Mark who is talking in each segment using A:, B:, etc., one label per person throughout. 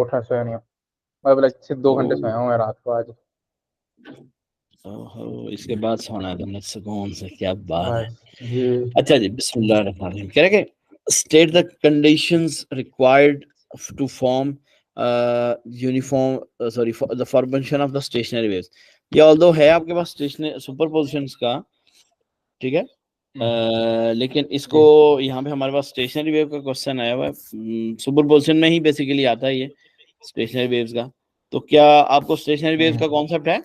A: उठा सोया नहीं हूँ, मतलब अच्छे 2 घंटे सोया हूँ मैं रात को आज।
B: ओहो, इसके बाद सोना है तुमने सुकून से, क्या बात है।
A: बस जी।
B: अच्छा जी, बिस्मिल्लाह रहमान रहीम। कह रहे कि state the conditions required to form uniform sorry the formation of the stationary waves. ये ऑल्दो है आपके पास स्टेशनरी सुपरपोजिशंस का, ठीक है, लेकिन इसको यहाँ पे हमारे पास स्टेशनरी वेव का क्वेश्चन आया हुआ है। सुपरपोजिशन में ही बेसिकली आता है ये स्टेशनरी वेव्स का। तो क्या आपको स्टेशनरी वेव्स का कॉन्सेप्ट है?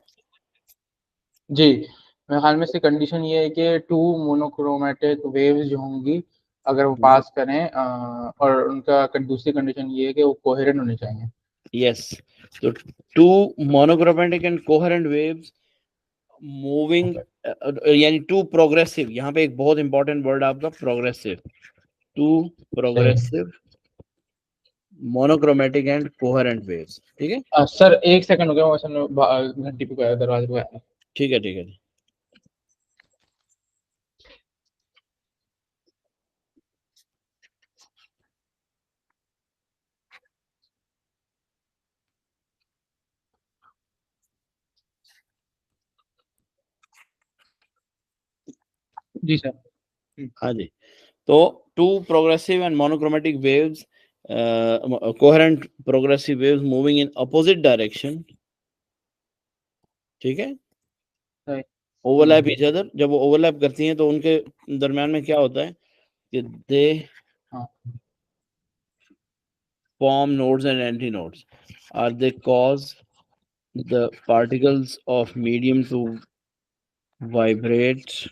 A: जी, मेरे ख्याल में इसकी कंडीशन ये है कि 2 मोनोक्रोमैटिक वेव्स जो होंगी, अगर वो पास करें और उनका दूसरी कंडीशन ये है कि वो कोहेरेंट होनी चाहिए।
B: यस, तो 2 monochromatic and coherent waves moving, यानी 2 प्रोग्रेसिव, यहाँ पे एक बहुत इंपॉर्टेंट वर्ड आपका progressive, 2 progressive monochromatic and coherent waves, ठीक है।
A: सर 1 सेकंड हो गया, मैं असल घंटी पे गया, दरवाजे पे गया।
B: ठीक है, ठीक है।
A: जी सर।
B: हाँ जी, तो 2 progressive and monochromatic waves, coherent progressive waves moving in opposite direction, ठीक है, ओवरलैप ईच अदर। जब वो ओवरलैप करती हैं तो उनके दरम्यान में क्या होता है कि दे form nodes and antinodes. Are they cause the particles of medium to vibrate?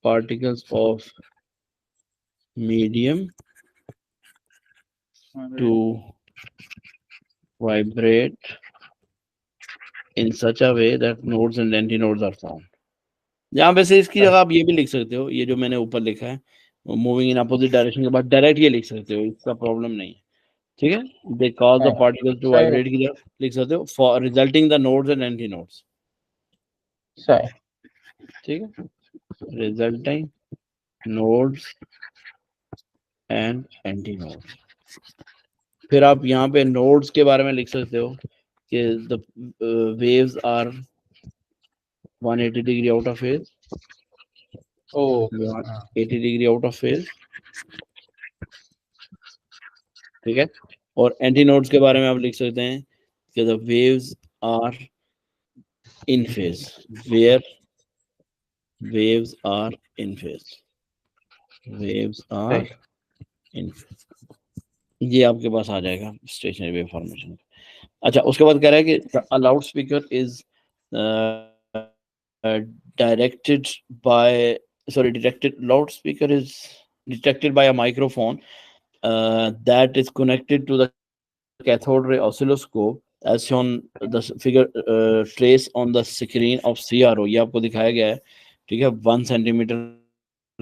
B: Particles of medium to vibrate in such a way that nodes and antinodes are formed. यहाँ पे से इसकी जगह आप ये भी लिख सकते हो, ये जो मैंने ऊपर लिखा है मूविंग इन अपोजिट डायरेक्शन के बाद डायरेक्ट ये लिख सकते हो, इसका प्रॉब्लम नहीं है, ठीक है। They cause the particles to vibrate की जगह लिख सकते हो for resulting the nodes and antinodes, ठीक है, रिजल्टिंग नोड्स एंड एंटीनोड्स। फिर आप यहाँ पे नोड्स के बारे में लिख सकते हो कि the waves are 180 degree out of phase, 180 degree out of phase, ठीक है। और एंटीनोड्स के बारे में आप लिख सकते हैं कि the waves are in phase, where waves are in phase, waves are in, ये आपके पास आ जाएगा स्टेशनरी वेव फॉर्मेशन। अच्छा, उसके बाद कह रहा है कि a loud speaker is directed by detected loudspeaker is detected by a microphone that is connected to the cathode ray oscilloscope as shown the figure trace on the screen of CRO। ये आपको दिखाया गया है, ठीक है। 1 centimetre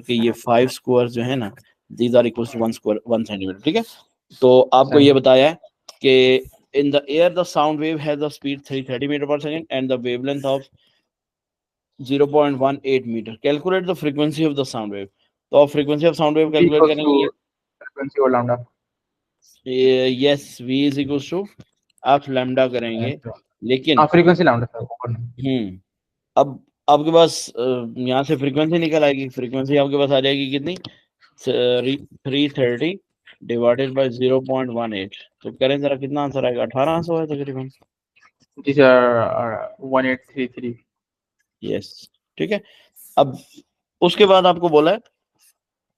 B: के ये 5 square जो है ना, these are equals to 1 square 1 centimetre, ठीक है। तो आपको ये बताया है कि in the air the sound wave has a speed 330 meter per second and the wavelength of 0.18 metre. Calculate the frequency of the sound wave. तो आप frequency of sound wave calculate करेंगे,
A: फ्रीक्वेंसी और lambda,
B: yes, v is equals to आप lambda करेंगे, लेकिन
A: frequency lambda sir.
B: अब आपके पास यहाँ से फ्रीक्वेंसी निकल आएगी, फ्रीक्वेंसी आपके पास आ जाएगी कितनी, 330 डिवाइडेड बाय 0.18। तो करें जरा कितना आंसर आएगा, 1800 है तकरीबन।
A: जी सर, 1833।
B: यस, ठीक है। अब उसके बाद आपको बोला है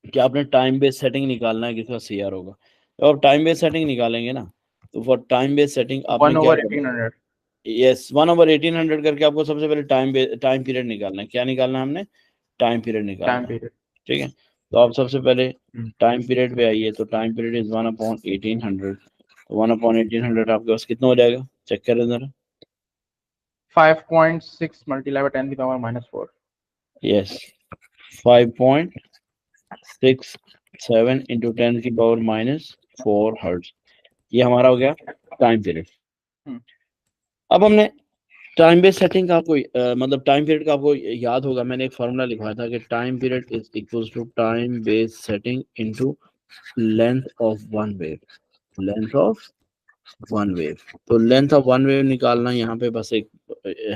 B: कि आपने टाइम बेस्ड सेटिंग निकालना है किसका, CRO का। तो आप टाइम बेस्ड सेटिंग निकालेंगे ना, तो फॉर टाइम बेस्ड सेटिंग आपने क्या करना है, यस 1/1800 करके आपको सबसे पहले टाइम पीरियड निकालना है। क्या निकालना है हमने, टाइम पीरियड निकालना है, ठीक है। तो आप सबसे पहले टाइम पीरियड पे आइए, तो टाइम पीरियड इज 1/1800। तो 1/1800 आपके पास कितना हो जाएगा, चेक करें जरा।
A: 5.6 मल्टीप्लाई बाय 10 की पावर -4।
B: यस, 5.67 इंटू 10 की पावर -4 हर्ट्ज, ये हमारा हो गया टाइम पीरियड। अब हमने टाइम बेस्ड सेटिंग का आपको मतलब टाइम पीरियड का आपको याद होगा, मैंने एक फॉर्मूला लिखवाया था कि time period is equals to time based setting into length of one wave. Length of one wave. तो लेंथ ऑफ वन वेव निकालना यहाँ पे बस एक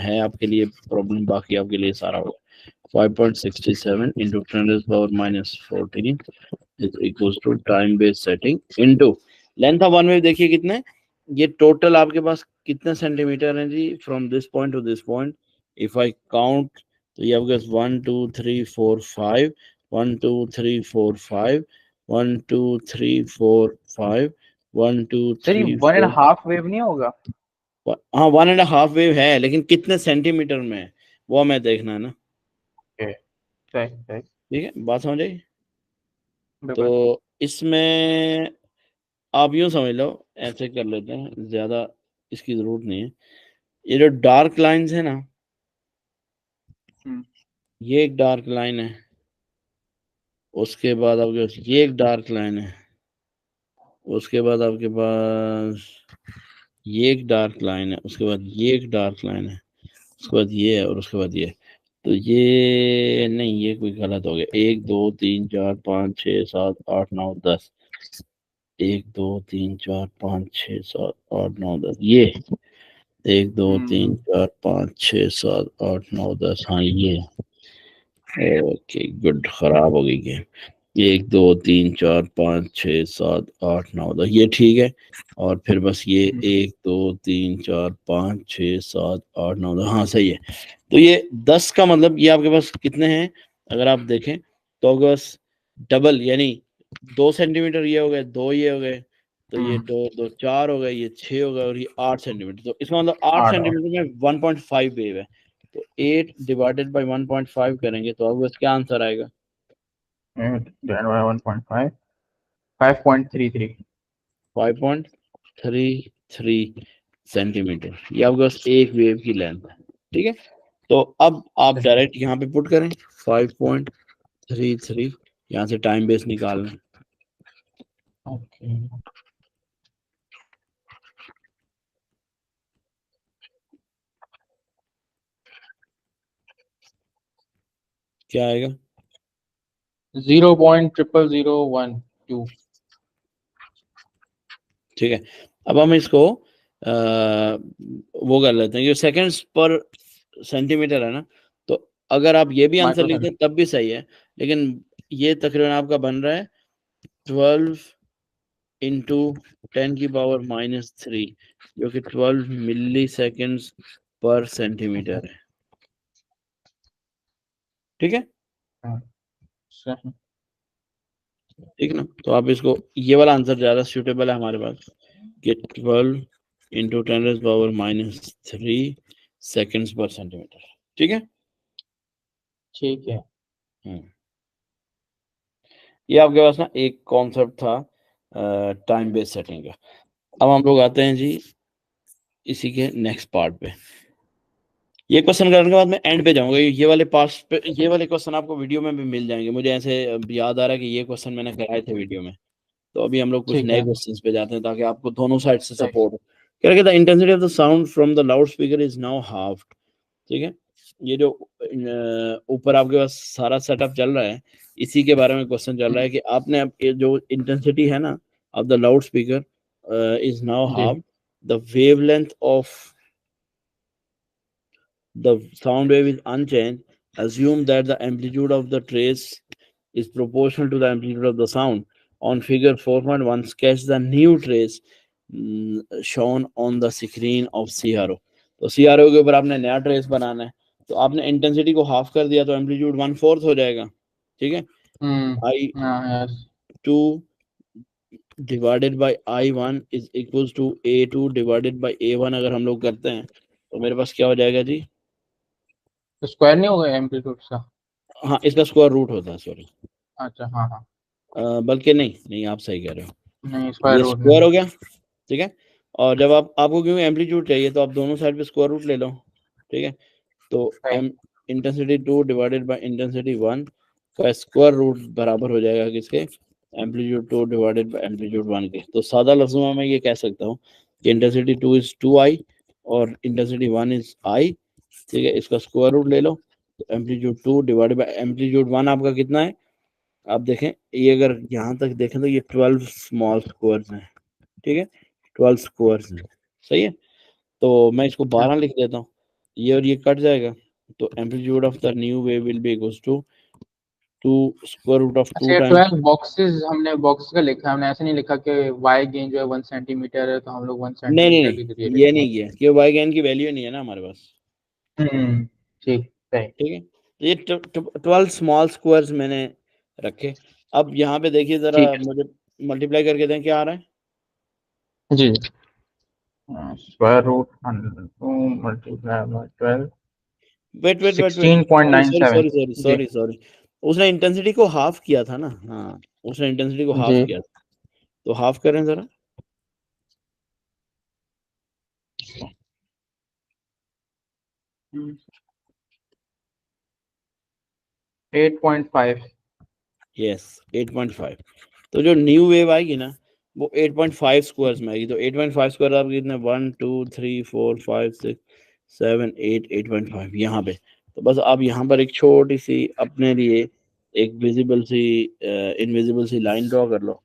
B: है आपके लिए प्रॉब्लम, बाकी आपके लिए सारा होगा। 5.67 into 10⁻⁻14 is equals to time based setting into length of one wave. देखिए कितने, ये टोटल आपके पास कितने सेंटीमीटर हैं जी, from this point to this point. If I count तो ये आपके पास 1 2 3 4 5, 1 2 3 4 5, 1 2 3 4 5, 1 2
A: सर ये
B: 3
A: वन एंड
B: 4।
A: हाफ वेव नहीं होगा?
B: हाँ 1.5 वेव है, लेकिन कितने सेंटीमीटर में है वो हमें देखना है ना।
A: ओके, सही सही,
B: ठीक है, बात समझ आई।
A: बिल्कुल।
B: तो इसमें आप यूं समझ लो, ऐसे कर लेते हैं, ज्यादा इसकी जरूरत नहीं है। ये जो डार्क लाइंस है ना,
A: हम्म
B: ये एक डार्क लाइन है, उसके बाद आपके पास ये एक डार्क लाइन है, उसके बाद आपके पास ये एक डार्क लाइन है, उसके बाद ये एक डार्क लाइन है, उसके बाद ये है, और उसके बाद ये। तो ये नहीं, ये कोई गलत हो गया। 1 2 3 4 5 6 7 8 9 10, 1 2 3 4 5 6 7 8 9 10, ये 1 2 3 4 5 6 7 8 9 10, हाँ ये। ओके गुड, खराब हो गई गेम। 1 2 3 4 5 6 7 8 9 10, ये ठीक है। और फिर बस ये
A: हम्म
B: 1 2 3 4 5 6 7 8 9 10, हाँ सही है। तो ये 10 का मतलब ये आपके पास कितने हैं, अगर आप देखें तो आपके पास डबल, यानी 2 सेंटीमीटर ये हो गए, दो ये हो गए, तो ये
A: हम्म,
B: दो दो 4 हो गए, ये 6 हो गए, और ये 8 सेंटीमीटर। तो इसका मतलब आठ
A: आठ आठ
B: सेंटीमीटर में 1.5 वेव है। तो 8 डिवाइडेड बाई 1.5 करेंगे तो आपको क्या आंसर आएगा।
A: 1.5, 5.33।
B: 5.33 सेंटीमीटर, ये आपके पास एक वेव की लेंथ है। ठीक है, तो अब आप
A: सही।
B: डायरेक्ट यहाँ पे पुट करें 5.33, यहाँ से टाइम बेस निकाल लें।
A: ओके,
B: क्या आएगा।
A: 0.00012।
B: ठीक है, अब हम इसको वो कर लेते हैं, ये सेकंड्स पर सेंटीमीटर है ना, तो अगर आप ये भी आंसर
A: माइक्रो
B: लिख दें तब भी सही है, लेकिन ये तकरीबन आपका बन रहा है 12 × 10⁻³ जो कि 12 मिली सेकेंड्स पर सेंटीमीटर है। ठीक है,
A: सही।
B: ठीक ना। तो आप इसको, ये वाला आंसर ज्यादा सूटेबल है हमारे पास, कि 12 × 10⁻³ सेकेंड्स पर सेंटीमीटर। ठीक है,
A: ठीक है।
B: ये आपके पास ना एक कॉन्सेप्ट था टाइम बेस्ड सेटिंग का। अब हम लोग आते हैं जी इसी के नेक्स्ट पार्ट पे। ये क्वेश्चन करने के बाद मैं एंड पे जाऊंगा, ये वाले पार्ट पे, ये वाले क्वेश्चन आपको वीडियो में भी मिल जाएंगे। मुझे ऐसे याद आ रहा है कि ये क्वेश्चन मैंने कराए थे वीडियो में। तो अभी हम लोग कुछ
A: ठीक
B: नए
A: है।
B: क्वेश्चंस पे जाते हैं ताकि आपको दोनों साइड से
A: सही।
B: सपोर्ट हो। क्या कहता है, intensity of the sound from the loud speaker is now half. ठीक है, ये जो ऊपर आपके पास सारा सेटअप चल रहा है, इसी के बारे में क्वेश्चन चल रहा है कि आपने अब ये जो इंटेंसिटी है ना of the loud speaker is now
A: जी।
B: Half, the wavelength of the sound wave is unchanged. Assume that the amplitude of the trace is proportional to the amplitude of the sound. On figure 4.1, sketch the new trace shown on the screen of CRO. तो CRO के ऊपर आपने नया trace बनाना है, तो आपने intensity को half कर दिया तो एम्पलीट्यूड 1/4 हो जाएगा। ठीक है, आई
A: हाँ, yes.
B: Two divided by I1 is equal to A2 divided by A1 अगर हम लोग करते हैं तो मेरे पास क्या हो जाएगा जी।
A: तो स्क्वायर नहीं होगा एम्पलीट्यूड का?
B: हाँ, इसका स्क्वायर रूट होता है, सॉरी।
A: अच्छा, हाँ हाँ।
B: बल्कि नहीं नहीं, आप सही कह रहे हो,
A: नहीं, स्क्वायर
B: ये
A: रूट
B: स्क्वायर
A: नहीं।
B: हो गया। ठीक है, और जब आपको क्योंकि एम्पलीट्यूड चाहिए तो आप दोनों साइड पे स्क्वायर रूट ले लो। ठीक है, तो
A: सही।
B: M intensity 2 divided by intensity 1 का स्क्वायर रूट बराबर हो जाएगा किसके, एम्पलीट्यूड 2 डिवाइडेड बाय एम्पलीट्यूड 1 के। तो सादा लफ्जों में मैं ये कह सकता हूँ कि इंटेंसिटी 2 इज 2I और इंटेंसिटी 1 इज I। ठीक है, इसका स्क्वायर रूट ले लो, तो एम्पलीट्यूड 2 डिवाइडेड बाय एम्पलीट्यूड 1 आपका कितना है। आप देखें, ये अगर यहाँ तक देखें तो ये 12 स्मॉल स्क्वायर्स हैं। ठीक है, 12 स्क्वायर्स हैं, सही है। तो मैं इसको 12 लिख देता हूँ, ये और ये कट जाएगा, तो amplitude of the new wave will be equals to 2 square root of 2
A: अच्छा, ये
B: टाइम्स।
A: 12 बॉक्सेस हमने बॉक्स का लिखा है, हमने ऐसे नहीं लिखा कि वाई गेन जो है 1 सेंटीमीटर है तो हम लोग वन
B: नहीं नहीं
A: सेंटीमीटर की जरिए
B: नहीं, ये
A: लिखेंगे।
B: नहीं किया कि वाई गैन की वैल्यू नहीं है ना हमारे पास।
A: हम्म। ठीक। सही।
B: ठीक है, तो ये 12 स्मॉल स्क्वायर्स मैंने रखे। अब यहाँ पे देखिए जरा,
A: ठीक
B: मुझे मल्टीप्लाई करके दें क्या आ रहा है।
A: है जी। Square root 102 multiply by 12,
B: wait wait wait wait,
A: sixteen point
B: sorry
A: nine
B: sorry
A: seven
B: sorry sorry
A: जी।
B: सॉरी सॉरी, उसने इंटेंसिटी को हाफ किया था ना, हाँ उसने इंटेंसिटी को हाफ
A: जी।
B: किया था, तो हाफ करें जरा।
A: 8.5।
B: यस 8.5। तो जो न्यू वेव आएगी ना वो 8.5 स्क्वायर्स में आएगी। तो 8.5 स्क्वायर आप कितने, 1 2 3 4 5 6 7 8, 8.5 यहाँ पे। तो बस आप यहाँ पर एक छोटी सी अपने लिए एक विजिबल सी इनविजिबल सी लाइन ड्रॉ कर लो,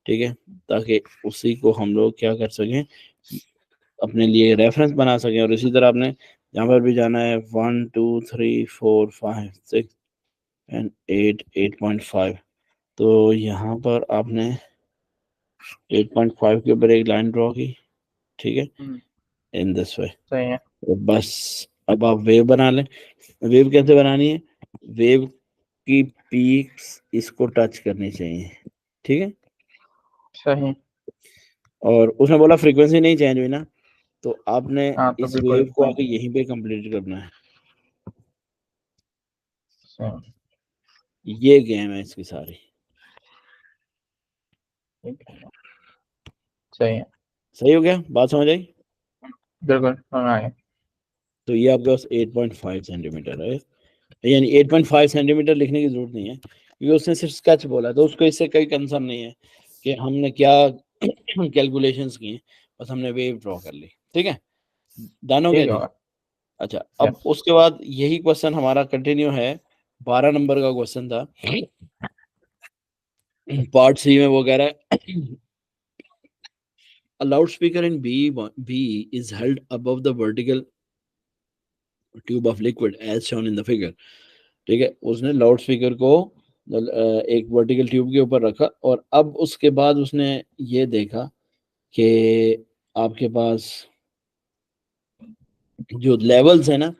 B: ठीक है, ताकि उसी को हम लोग क्या कर सकें, अपने लिए रेफरेंस बना सकें। और इसी तरह आपने यहाँ पर भी जाना है, 1 2 3 4 5 6 एंड 8, 8.5। तो यहाँ पर आपने 8.5 के ऊपर एक लाइन ड्रॉ की, ठीक है, इन दिस वे।
A: सही है।
B: तो बस अब आप वेव बना लें। वेव कैसे बनानी है, वेव की पीक्स इसको टच करनी चाहिए, ठीक है।
A: सही।
B: और उसने बोला फ्रीक्वेंसी नहीं चेंज हुई ना, तो आपने
A: हाँ तो
B: इस
A: बिल्कुल।
B: वेव को आके यहीं पे कंप्लीट करना है।
A: सही।
B: ये गेम है इसकी सारी।
A: ठीक है। सही है।
B: सही हो गया, बात समझ आई।
A: बिल्कुल समझ आ गया।
B: तो ये आपके पास 8.5 सेंटीमीटर है, यानी 8.5 सेंटीमीटर लिखने की जरूरत नहीं है क्योंकि उसने सिर्फ स्केच बोला, तो उसको इससे कोई कंसर्न नहीं है कि हमने क्या कैलकुलेशंस की हैं, बस हमने वेव ड्रॉ कर ली, ठीक है। डन हो गया
A: ठीक
B: जी।
A: होगा।
B: अच्छा, अब
A: यस।
B: उसके बाद यही क्वेश्चन हमारा कंटिन्यू है, 12 नंबर का क्वेश्चन था, पार्ट सी में वो कह रहा है a loudspeaker in B is held above the vertical tube of liquid as shown in the figure। ठीक है, उसने लाउड स्पीकर को एक वर्टिकल ट्यूब के ऊपर रखा, और अब उसके बाद उसने ये देखा कि आपके पास जो लेवल्स है ना,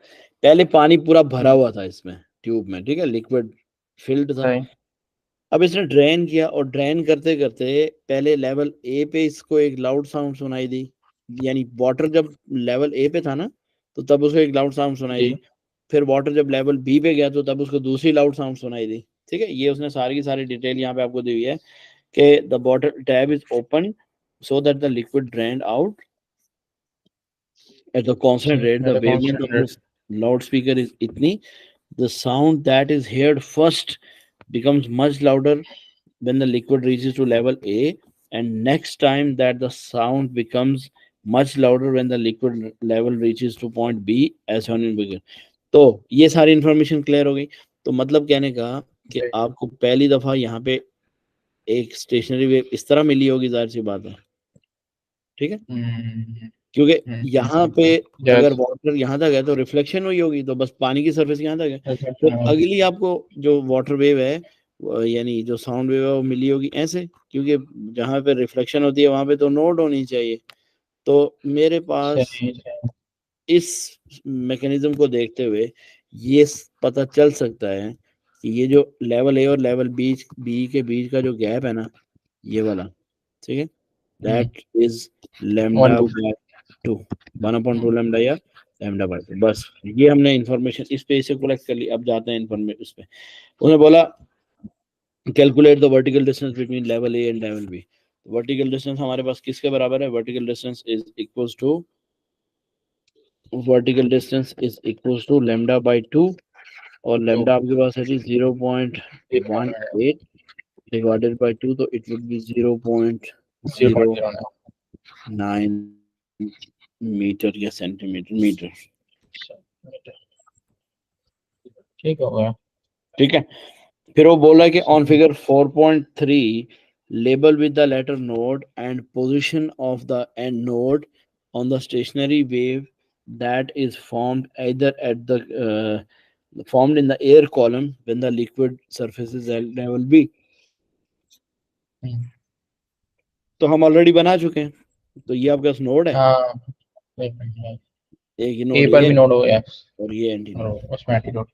B: पहले पानी पूरा भरा हुआ था इसमें ट्यूब में, ठीक है, लिक्विड फिल्ड था।
A: सही।
B: अब इसने ड्रेन किया, और ड्रेन करते करते पहले लेवल ए पे इसको एक लाउड साउंड सुनाई दी, यानी वाटर जब लेवल ए पे था ना, तो तब उसको एक लाउड साउंड सुनाई
A: जी।
B: दी। फिर वाटर जब लेवल बी पे गया तो तब उसको दूसरी लाउड साउंड सुनाई दी। ठीक है, ये उसने सारी की सारी डिटेल यहाँ पे आपको दी हुई है कि the water tab is open so that the liquid drain out at the constant
A: जी,
B: rate. The
A: मेरे
B: wavelength of
A: concentrate.
B: this loudspeaker is itni. The sound that is heard first becomes much louder when the liquid reaches to level A, and next time that the sound becomes much louder when the liquid level reaches to point B as shown in figure। तो ये सारी information clear हो गई। तो मतलब कहने का कि
A: जी।
B: आपको पहली दफा यहाँ पे एक स्टेशनरी वेव इस तरह मिली होगी, जाहिर सी बात है, ठीक है,
A: हम्म।
B: क्योंकि यहाँ पे अगर
A: यस।
B: वाटर यहाँ तक है तो रिफ्लेक्शन हुई होगी, तो बस पानी की सरफेस यहाँ तक है। फिर अगली आपको जो वाटर वेव है यानी जो साउंड वेव है वो मिली होगी ऐसे, क्योंकि जहाँ पे रिफ्लेक्शन होती है वहां पे तो नोड होनी चाहिए। तो मेरे पास
A: सही सही।
B: इस मैकेनिज्म को देखते हुए ये पता चल सकता है कि ये जो लेवल ए और लेवल बी के बीच का जो गैप है ना, ये वाला, ठीक है, that is
A: one
B: lambda
A: two.
B: By 2, 1/2 lambda या लेमडा बाय 2। बस ये हमने इंफॉर्मेशन इस पे से कलेक्ट कर ली। अब जाते हैं इंफॉर्मेशन इस पे। उसने बोला calculate the vertical distance between level A and level B. Vertical distance हमारे पास किसके बराबर है, vertical distance is equals to vertical distance is equals to lambda by 2, और
A: तो
B: लेमडा आपके पास है जी 0.18 डिवाइडेड बाय 2, तो इट वुड बी 0.09 मीटर या सेंटीमीटर मीटर।
A: ठीक हो गया।
B: ठीक है, फिर वो बोला कि on figure 4.3 label with the letter node and position of the end node on the stationary wave that is formed either at the formed in the air column when the liquid surface is at level B. तो हम already बना चुके हैं, तो ये आपके पास node है,
A: हाँ, एक मिनट,
B: एक ही
A: ए
B: नोड
A: पर
B: ये
A: भी नोड हो गया
B: और ये एंटी
A: और
B: नोड,
A: उसमें एंटीडोट।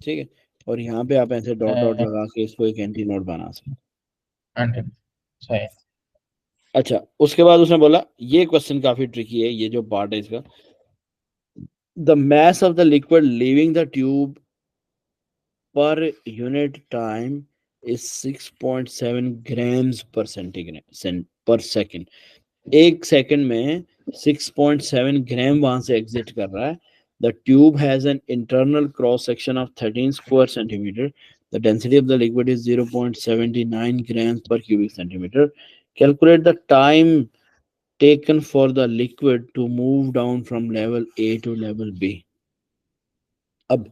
B: ठीक है। और यहाँ पे आप ऐसे डॉट डॉट लगा के इसको एक एंटी नोड बना सकते।
A: एंटीडोट सही है।
B: अच्छा, उसके बाद उसने बोला ये क्वेश्चन काफी ट्रिकी है, ये जो पार्ट है इसका, the mass of the liquid leaving the tube per unit time is 6.7 grams per centigrade per second. एक सेकंड में 6.7 ग्राम वहां से एग्जिट कर रहा है. The tube has an internal cross section of 13 square centimeter. The density of the liquid is 0.79 grams per cubic centimeter. Calculate the time taken for the liquid to move down from level A to level B. अब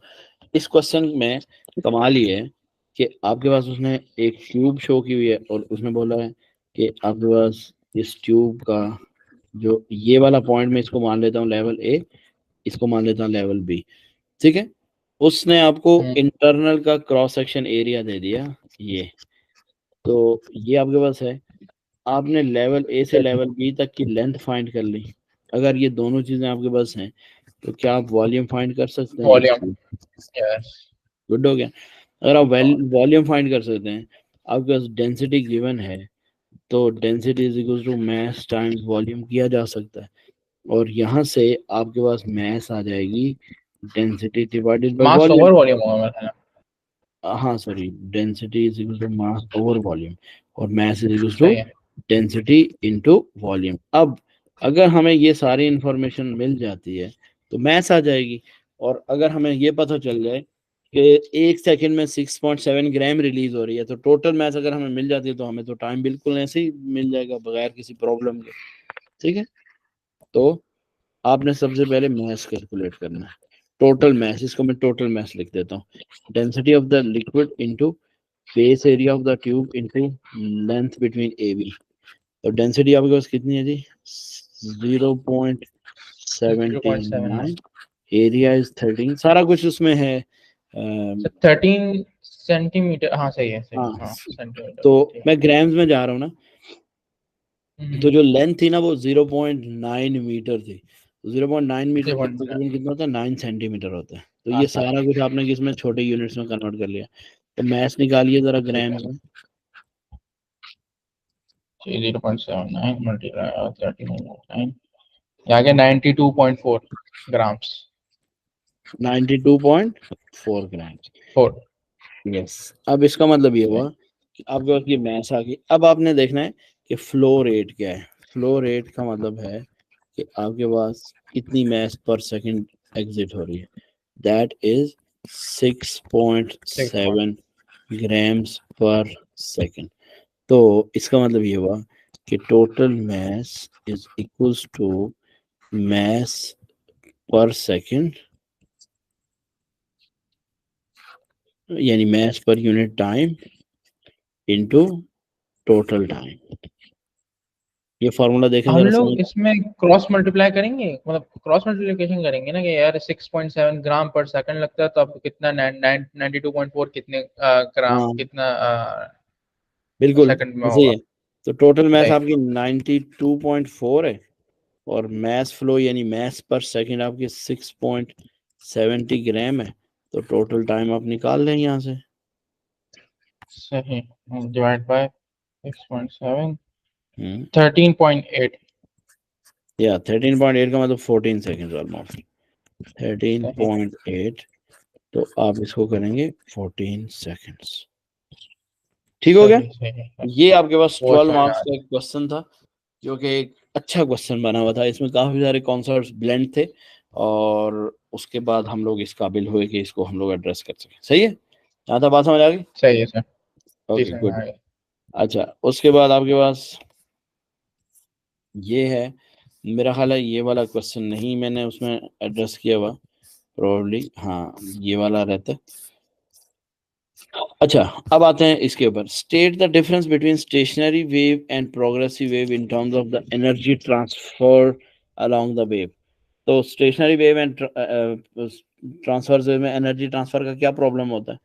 B: इस question में कमाल ये है कि आपके पास उसने एक ट्यूब शो की हुई है और उसने बोला है कि आपके पास इस ट्यूब का जो ये वाला पॉइंट में इसको मान लेता हूँ लेवल ए, इसको मान लेता हूँ लेवल बी, ठीक है। उसने आपको इंटरनल का क्रॉस सेक्शन एरिया दे दिया ये, तो ये आपके पास है। आपने लेवल ए से लेवल बी तक की लेंथ फाइंड कर ली। अगर ये दोनों चीजें आपके पास हैं तो क्या आप वॉल्यूम फाइंड कर सकते हैं इस
A: वॉल्यूम। यस।
B: गुड हो गया। अगर आप वॉल्यूम फाइंड कर सकते हैं, आपके पास डेंसिटी गिवन है, तो density is equal to mass times volume किया जा सकता है, और यहाँ से आपके पास मास आ जाएगी density divided by
A: mass
B: volume.
A: Over volume होगा मेरा ख्याल
B: हाँ sorry, density is equal to mass over volume, और मास इज इक्वल
A: है।
B: टू
A: सही है।
B: Density into volume. अब अगर हमें ये सारी इंफॉर्मेशन मिल जाती है तो मास आ जाएगी, और अगर हमें ये पता चल जाए कि एक सेकंड में 6.7 ग्राम रिलीज हो रही है, तो टोटल मास अगर हमें मिल जाती है तो हमें तो टाइम बिल्कुल ऐसे ही मिल जाएगा बगैर किसी प्रॉब्लम के, ठीक है। तो आपने सबसे पहले मास कैलकुलेट करना है, टोटल मास, इसको मैं टोटल मास लिख देता हूँ, density of the liquid into base area of the tube into length between A B. तो डेंसिटी आपके पास कितनी है जी, 0.79,
A: 0.79।
B: एरिया इज 13, सारा कुछ उसमें है।
A: 13 सेंटीमीटर, हाँ सही है, सही है,
B: हाँ,
A: हाँ सेंटीमीटर
B: तो
A: ठीक है।
B: मैं ग्राम्स में जा रहा हूँ ना, तो
A: हम्म,
B: जो लेंथ थी ना वो 0.9 मीटर थी, 0.9 मीटर
A: 0.9।
B: तकरीबन कितना होता है, 9 सेंटीमीटर होता है। तो ये
A: अच्छा,
B: सारा कुछ आपने किसमें, छोटे यूनिट्स में कन्वर्ट कर लिया। तो मैथ्स निकालिए जरा
A: ठीक है।
B: ग्राम्स में।
A: 0.79 मल्टीप्लाई 13.9, यहाँ के 92.4 ग्राम्स।
B: 92.4 ग्राम।
A: 4।
B: यस, अब इसका मतलब ये हुआ कि आपके पास ये मैथ आ गई। अब आपने देखना है कि फ्लो रेट क्या है। फ्लो रेट का मतलब है कि आपके पास कितनी मैथ पर सेकंड एग्जिट हो रही है, that is
A: 6
B: 6.7 grams per second. तो इसका मतलब ये हुआ कि total mass is equals to mass per second, यानी mass per unit time into total time. ये फॉर्मूला देखें
A: हम
B: जरा
A: लोग
B: समझ।
A: इसमें क्रॉस मल्टीप्लाई करेंगे, मतलब क्रॉस मल्टीप्लिकेशन करेंगे ना, कि यार 6.7 ग्राम पर सेकंड लगता है, तो अब कितना 92.4 कितने ग्राम,
B: हाँ
A: कितना
B: बिल्कुल
A: सेकंड में
B: ऐसे ही
A: होगा।
B: है। तो टोटल मैथ
A: सही।
B: आपकी 92.4 है, और मैथ फ्लो यानी मैथ पर सेकंड आपकी 6.70 ग्राम है। तो टोटल टाइम आप निकाल लें यहाँ से।
A: सही। डिवाइड बाय 6.7,
B: हम्म
A: 13.8।
B: या 13.8 का मतलब 14 सेकेंड ऑलमोस्ट,
A: सही
B: 13.8। तो आप इसको करेंगे 14 सेकेंड्स, ठीक हो गया।
A: सही सही है।
B: ये आपके पास
A: बहुत
B: 12
A: बढ़िया।
B: मार्क्स का एक क्वेश्चन था, जो कि एक अच्छा क्वेश्चन बना हुआ था। इसमें काफी सारे कॉन्सेप्ट्स ब्लेंड थे, और उसके बाद हम लोग इस काबिल हुए कि इसको हम लोग एड्रेस कर सकें। सही है, यहाँ तक बात समझ आ गई।
A: सही है सर। जी
B: ओके
A: सर,
B: गुड।
A: हाँ।
B: अच्छा, उसके बाद आपके पास ये है, मेरा ख्याल है ये वाला क्वेश्चन नहीं मैंने उसमें एड्रेस किया हुआ, प्रोबेबली हाँ ये वाला रहता है। अच्छा, अब आते हैं इसके ऊपर। State the difference between stationary wave and progressive wave in terms of the energy transfer along the wave. तो stationary wave and transfer wave में एनर्जी ट्रांसफर का क्या प्रॉब्लम होता है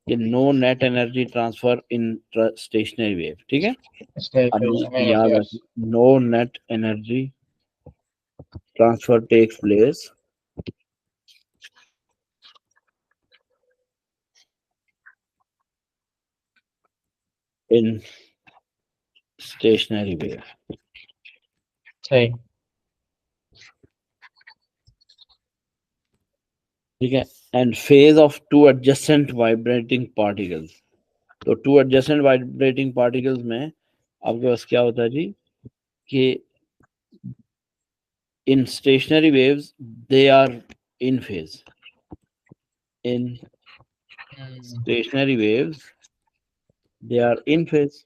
B: कि no net energy transfer in stationary wave. ठीक है, अब याद
A: यस,
B: रखना, no net energy transfer takes place in stationary wave.
A: सही।
B: ठीक है, and phase of two adjacent vibrating particles. तो टू एडजेसेंट वाइब्रेटिंग पार्टिकल्स में आपके पास क्या होता है जी कि in stationary waves they are in phase. In stationary waves they are in phase.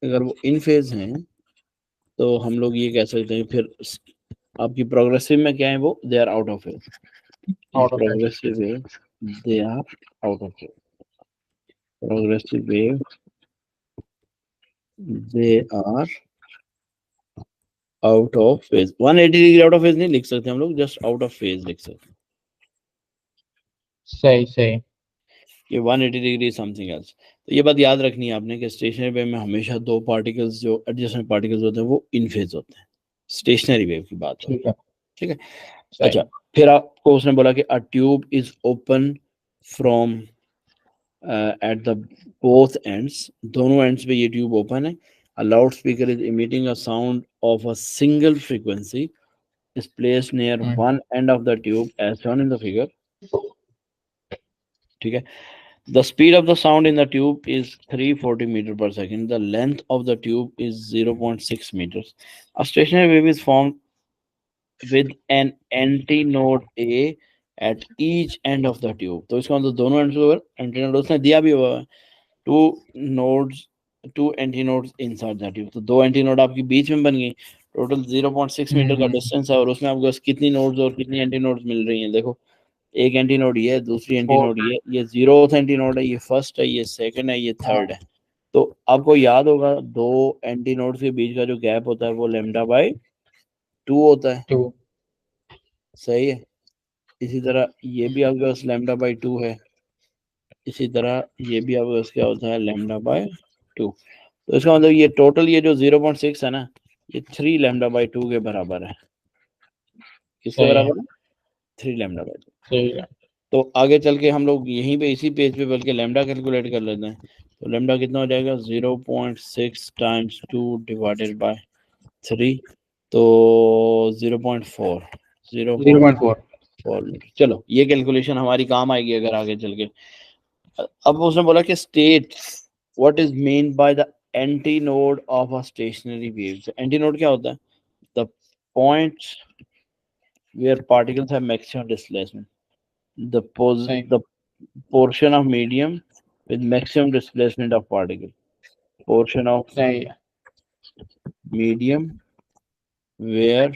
B: अगर वो इन फेज हैं तो हम लोग ये कह सकते हैं फिर आपकी प्रोग्रेसिव में क्या है, वो they are out of phase. इन
A: out of phase.
B: Progressive wave they are out of phase. Progressive wave they are out of phase. 180 degree out of phase नहीं लिख सकते हम लोग, जस्ट आउट ऑफ फेज लिख सकते हैं
A: सही सही।
B: कि 180 डिग्री समथिंग एल्स। तो ये बात याद रखनी है आपने कि स्टेशनरी वेव में हमेशा दो पार्टिकल्स जो एडजेसेंट पार्टिकल्स होते हैं वो इन फेज होते हैं। स्टेशनरी वेव की बात हो रही
A: ठीक
B: है।
A: है।
B: ठीक है,
A: सही।
B: अच्छा, फिर आपको उसने बोला कि a tube is open from at the both ends. दोनों एंड्स पे ये ट्यूब ओपन है। A loud speaker is emitting a sound of a single frequency is placed near one end of the tube as shown in the figure. ठीक है, the speed of the sound in the tube is 340 meter per second. The length of the tube is 0.6 meters. A stationary wave is formed with an antinode A at each end of the tube. तो इसका मतलब दोनों ends पर antinode उसने दिया भी हुआ है। Two nodes, two antinodes inside the tube. तो दो एंटीनोड आपकी बीच में बन गई। टोटल 0.6 मीटर का डिस्टेंस है और उसमें आपको कितनी नोड्स और कितनी एंटीनोड्स मिल रही हैं। देखो, एक एंटीनोड ये है, दूसरी
A: फोर।
B: एंटीनोड ये 0th एंटीनोड है, ये फर्स्ट है, ये सेकंड है, ये थर्ड है। तो आपको याद होगा दो एंटीनोड्स के बीच का जो गैप होता है वो लेमडा बाय 2 होता है।
A: टू।
B: सही है, इसी तरह ये भी आपके पास लेमडा बाय 2 है। इसी तरह ये भी आपके पास क्या होता है, लेमडा बाय 2। तो इसका मतलब ये टोटल ये जो 0.6 है ना, ये 3 लेमडा बाय 2 के बराबर है। किसके
A: सही है।
B: बराबर है? 3 लेमडा बाय 2।
A: सही है।
B: तो आगे चल के हम लोग यहीं पे इसी पेज पे बल्कि लेमडा कैलकुलेट कर लेते हैं। तो लेमडा कितना हो जाएगा, 0.6 टाइम्स 2 डिवाइडेड बाय 3, तो 0.4।
A: 0.4।
B: 0.4 मीटर। चलो, ये कैलकुलेशन हमारी काम आएगी अगर आगे चल के। अब उसने बोला कि state what is mean by the anti node of a stationary wave. Anti node क्या होता है? The point where particles have maximum displacement. The
A: सही।
B: the portion of medium with maximum displacement of particle. Portion of
A: सही है।
B: medium where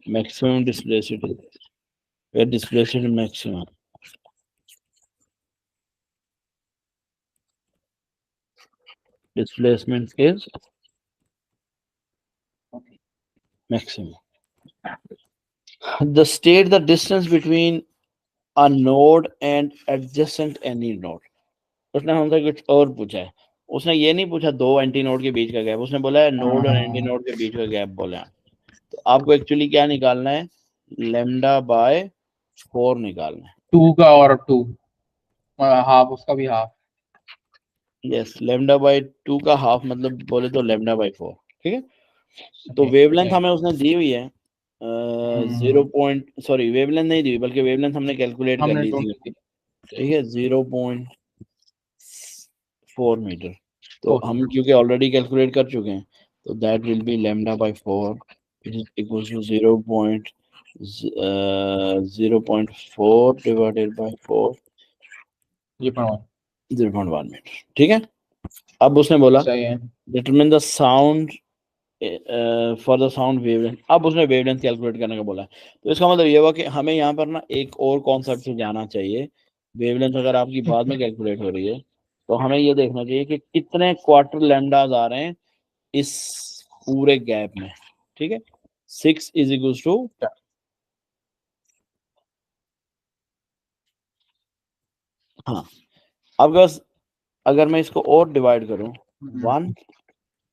B: maximum displacement, where displacement maximum, displacement is maximum. The state the distance between a node and adjacent any node. उसने हमसे कुछ और पूछा है। उसने ये नहीं पूछा दो एंटी नोड के बीच का गैप, उसने बोला है नोड और एंटी नोड के बीच का गैप बोला है। तो आपको एक्चुअली क्या निकालना है, लेमडा बाय 4 निकालना है।
A: 2 का और 2 हाफ, उसका भी हाफ।
B: यस, लेमडा बाय 2 का हाफ मतलब बोले तो लेमडा बाय 4। ठीक है, तो
A: सही
B: वेवलेंथ
A: सही।
B: हमें उसने दी हुई है 0 वेवलेंथ नहीं दी हुई, बल्कि वेवलेंथ हमने कैलकुलेट कर
A: हमने
B: ली थी।
A: ढूंढ ली।
B: ठीक है, 0.4 मीटर। तो
A: 4।
B: हम क्योंकि ऑलरेडी कैलकुलेट कर चुके हैं, तो that will be lambda by 4 it is equal to 0.4 divided by 4,
A: ये पढ़ो।
B: 0.1 मीटर। ठीक है, अब उसने बोला
A: सही है।
B: Determine the sound for the sound wavelength. अब उसने वेवलेंथ कैलकुलेट करने का बोला है। तो इसका मतलब ये हुआ कि हमें यहाँ पर ना एक और कॉन्सेप्ट से जाना चाहिए वेवलेंथ अगर आपकी बाद में कैलकुलेट हो रही है तो हमें ये देखना चाहिए कि कितने क्वार्टर लैम्डाज आ रहे हैं इस पूरे गैप में। ठीक है, 6 इज इक्वल टू, हाँ, अब बस अगर मैं इसको और डिवाइड करूं, 1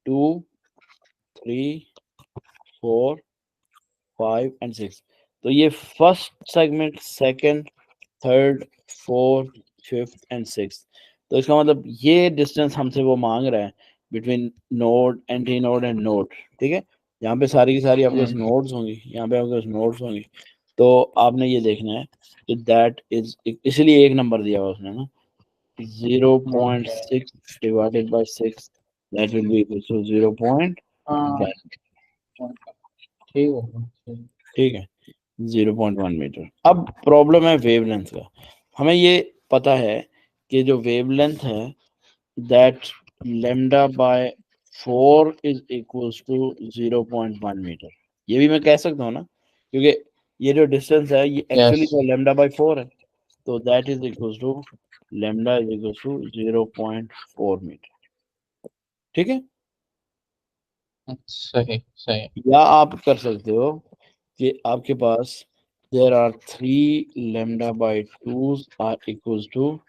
B: 2 3 4 5 एंड 6, तो ये first segment, second, third, fourth, fifth and six. तो इसका मतलब ये डिस्टेंस हमसे वो मांग रहा है between node, anti node and node. ठीक है, यहाँ पे सारी की सारी आपके पास नोड्स होंगी, यहाँ पे आपके पास नोड्स होंगी। तो आपने ये देखना है कि दैट इज, इसीलिए एक नंबर दिया हुआ उसने ना, 0.6 divided by 6, that will be equal to 0.1।
A: हाँ ठीक है।
B: ठीक है, 0.1 मीटर। अब प्रॉब्लम है वेवलेंथ का। हमें ये पता है कि जो वेवलेंथ है that lambda by 4 is equals to 0.1 metre. ये भी मैं कह सकता हूँ ना, क्योंकि ये जो डिस्टेंस है ये एक्चुअली
A: यस
B: तो लेमडा बाय 4 है, तो that is equals to lambda is equals to 0.4 metre. ठीक है,
A: सही सही।
B: या आप कर सकते हो कि आपके पास there are 3 lambda by 2 are equals to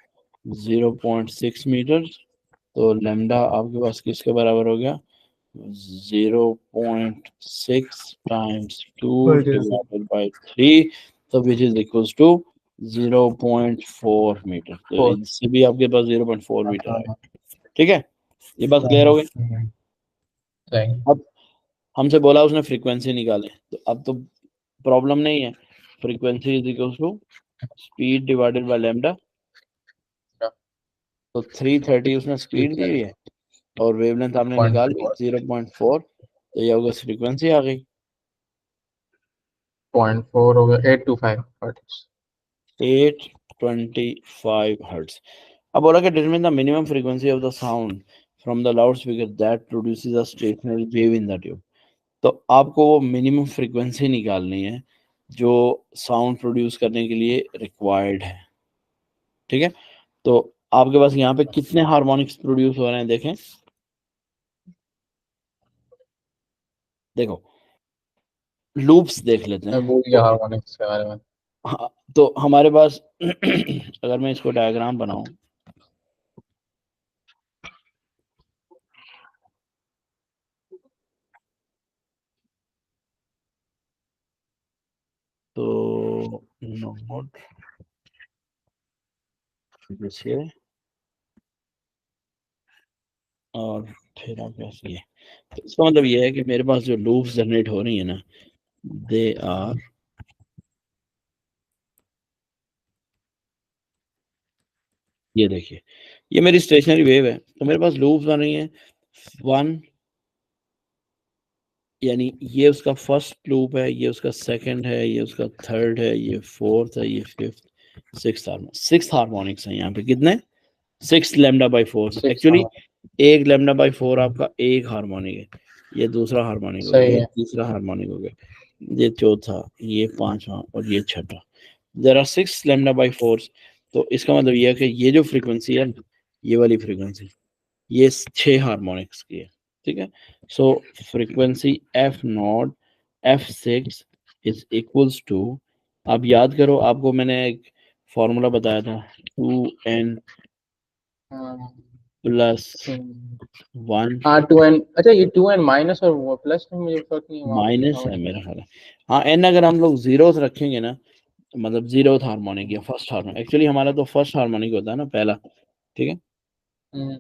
B: 0.6 metre. तो लेमडा आपके पास किसके बराबर हो गया, 0.6 टाइम्स 2 डिवाइडेड बाय 3, तो which is equals to 0.4 metre. तो
A: फोर।
B: इससे भी आपके पास 0.4 मीटर है।
A: हाँ
B: ठीक है, ये बात क्लियर हो गई।
A: सही।
B: अब हमसे बोला उसने फ्रीक्वेंसी निकाले, तो अब तो प्रॉब्लम नहीं है। Frequency is equal to speed divided by lambda. तो 330 उसने स्पीड दी हुई है और वेवलेंथ आपने
A: पॉइंट
B: निकाल ली 0.4, तो ये होगा फ्रीक्वेंसी आ गई
A: 0.4 हो गया, 825 हर्ट्ज।
B: 825 हर्ट्ज। अब बोला कि determine the minimum frequency of the sound from the loud speaker that produces a stationary wave in the tube. तो आपको वो मिनिमम फ्रीक्वेंसी निकालनी है जो साउंड प्रोड्यूस करने के लिए रिक्वायर्ड है। ठीक है, तो आपके पास यहाँ पे कितने हार्मोनिक्स प्रोड्यूस हो रहे हैं देखें। देखो, लूप्स देख लेते
A: मैं
B: हैं
A: भूल गया
B: तो,
A: हार्मोनिक्स के बारे में।
B: हाँ, तो हमारे पास अगर मैं इसको डायग्राम बनाऊं तो नोट जैसे, और फिर आप ऐसे ये, तो इसका मतलब ये है कि मेरे पास जो लूप्स जनरेट हो रही है ना, दे आर, ये देखिए, ये मेरी स्टेशनरी वेव है, तो मेरे पास लूप्स बन रही हैं 1, यानी ये उसका फर्स्ट लूप है, ये उसका सेकंड है, ये उसका थर्ड है, ये फोर्थ है, ये फिफ्थ, सिक्स हार्मोनिक्स हैं यहाँ पे। कितने, 6 लेमडा बाई 4।
A: 6
B: एक्चुअली एक लेमडा बाई 4 आपका एक हार्मोनिक है, ये दूसरा हार्मोनिक हो गया,
A: सही
B: ये
A: है।
B: तीसरा हार्मोनिक हो गया, ये चौथा, ये पांचवा और ये छठा। There are 6 lambda by 4। तो इसका मतलब ये है कि ये जो फ्रीक्वेंसी है, ये वाली फ्रीक्वेंसी, ये 6 हार्मोनिक्स की है। ठीक है, सो frequency f naught F6 is equals to, आप याद करो, आपको मैंने एक फॉर्मूला बताया था, 2n प्लस वन,
A: हाँ 2n, अच्छा ये 2n माइनस और वो प्लस में मुझे फर्क नहीं है, वहाँ पे लिखा
B: माइनस
A: हुआ
B: है
A: है।
B: मेरा ख्याल है। हाँ, एन अगर हम लोग जीरो रखेंगे ना, मतलब जीरो हार्मोनिक या फर्स्ट हार्मोनिक, एक्चुअली हमारा तो फर्स्ट हार्मोनिक होता है ना, पहला। ठीक है,
A: हम्म,